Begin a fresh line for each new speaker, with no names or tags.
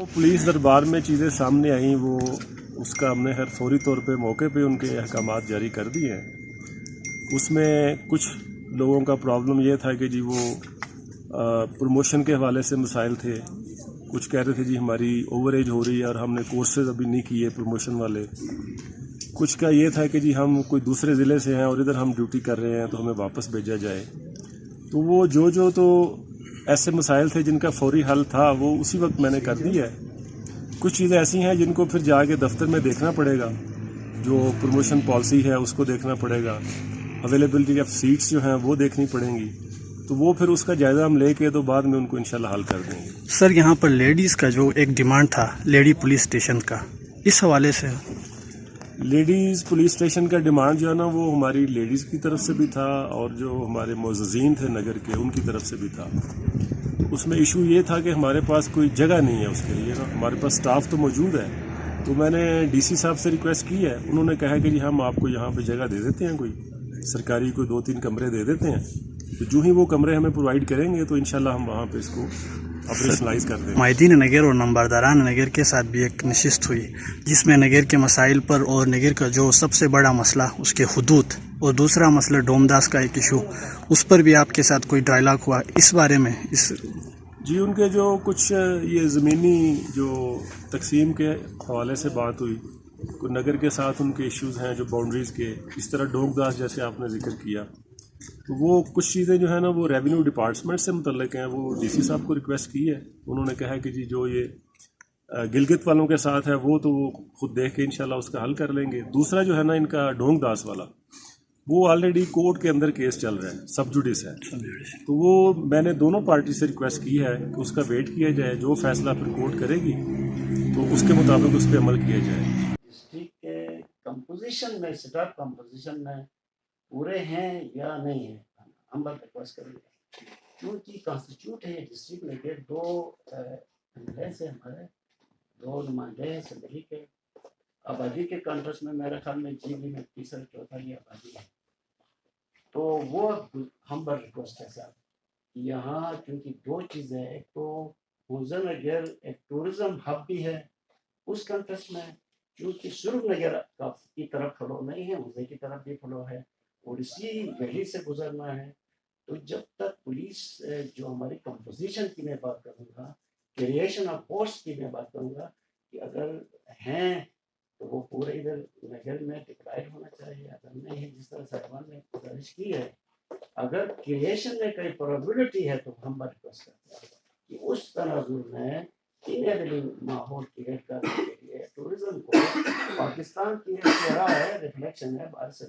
वो पुलिस दरबार में चीज़ें सामने आई वो उसका हमने हर फौरी तौर पे मौके पे उनके अहकामात जारी कर दिए हैं। उसमें कुछ लोगों का प्रॉब्लम ये था कि जी वो प्रमोशन के हवाले से मसाइल थे। कुछ कह रहे थे जी हमारी ओवर एज हो रही है और हमने कोर्सेज अभी नहीं किए प्रमोशन वाले। कुछ का ये था कि जी हम कोई दूसरे ज़िले से हैं और इधर हम ड्यूटी कर रहे हैं तो हमें वापस भेजा जाए। तो वो जो तो ऐसे मसाइल थे जिनका फौरी हल था वो उसी वक्त मैंने कर दिया है। कुछ चीज़ें ऐसी हैं जिनको फिर जाके दफ्तर में देखना पड़ेगा, जो प्रमोशन पॉलिसी है उसको देखना पड़ेगा, अवेलेबिलिटी ऑफ सीट्स जो हैं वो देखनी पड़ेंगी। तो वो फिर उसका जायज़ा हम लेके तो बाद में उनको इंशाल्लाह हल कर देंगे।
सर यहाँ पर लेडीज़ का जो एक डिमांड था लेडी पुलिस स्टेशन का, इस हवाले से
लेडीज़ पुलिस स्टेशन का डिमांड जो है ना वो हमारी लेडीज़ की तरफ से भी था और जो हमारे मुअज़्ज़िज़ीन थे नगर के उनकी तरफ से भी था। तो उसमें इशू ये था कि हमारे पास कोई जगह नहीं है उसके लिए ना, हमारे पास स्टाफ तो मौजूद है। तो मैंने डीसी साहब से रिक्वेस्ट की है, उन्होंने कहा कि जी हम आपको यहाँ पे जगह दे देते हैं, कोई सरकारी कोई 2-3 कमरे दे देते हैं। तो जो ही वो कमरे हमें प्रोवाइड करेंगे तो इंशाल्लाह हम वहाँ पे इसको ऑपरेशनलाइज कर देंगे।
माहिदीन नगर और नंबरदारान नगर के साथ भी एक नशिस्त हुई जिसमें नगर के मसाइल पर और नगर का जो सबसे बड़ा मसला उसके हुदूद और दूसरा मसला डोमदास का एक इशू, उस पर भी आपके साथ कोई डायलॉग हुआ इस बारे में?
जी उनके जो कुछ ये ज़मीनी जो तकसीम के हवाले से बात हुई, कोई नगर के साथ उनके इश्यूज़ हैं जो बाउंड्रीज़ के, इस तरह डोमदास जैसे आपने जिक्र किया। तो वो कुछ चीज़ें जो है ना वो रेवेन्यू डिपार्टमेंट से मुतल्लिक हैं। वो डीसी साहब को रिक्वेस्ट की है, उन्होंने कहा कि जी जो ये गिलगित वालों के साथ है वो तो वो खुद देख के इंशाल्लाह उसका हल कर लेंगे। दूसरा जो है ना इनका ढोंगदास वाला, वो ऑलरेडी कोर्ट के अंदर केस चल रहा है, सब जुडिस है। तो वो मैंने दोनों पार्टी से रिक्वेस्ट की है कि उसका वेट किया जाए, जो फैसला फिर कोर्ट करेगी तो उसके मुताबिक उस पर अमल किया जाए।
डिस्ट्रिक्ट के कंपोजिशन में, स्टाफ कंपोजिशन में पूरे हैं या नहीं है, हम बात रिक्वेस्ट करेंगे क्योंकि कॉन्स्टिट्यूट है डिस्ट्रिक्ट में के 2 एमएलए से हमारे 2 नुमाइंदे हैं असेंबली के। आबादी के कॉन्टेक्स्ट में मेरे ख्याल में जीबी में तीसरा चौथा ये आबादी है। तो वो हम बात रिक्वेस्ट है साहब, यहाँ क्योंकि 2 चीज़ें हैं, एक तो हुज़ैन नगर एक टूरिज्म हब भी है उस कॉन्टेक्स्ट में, क्योंकि सिर्फ नगर की तरफ फ्लो नहीं है, हुज़ैन की तरफ भी फ्लो है और इसी गली से गुजरना है। तो जब तक पुलिस जो हमारी कंपोजिशन की मैं बात करूँगा, क्रिएशन ऑफ पोस्ट की मैं बात करूँगा कि अगर हैं तो वो पूरे इधर नगर में डिप्लॉयड होना चाहिए, अगर नहीं है जिस तरह साहिबान ने गुजारिश की है, अगर क्रिएशन में कोई प्रोबेबिलिटी है तो हम रिक्वेस्ट करते हैं कि उस तनाजुर में इनेबलिंग माहौल क्रिएट करने के लिए टूरिज्म को पाकिस्तान की एक चेहरा है, रिफ्लेक्शन है बाहर से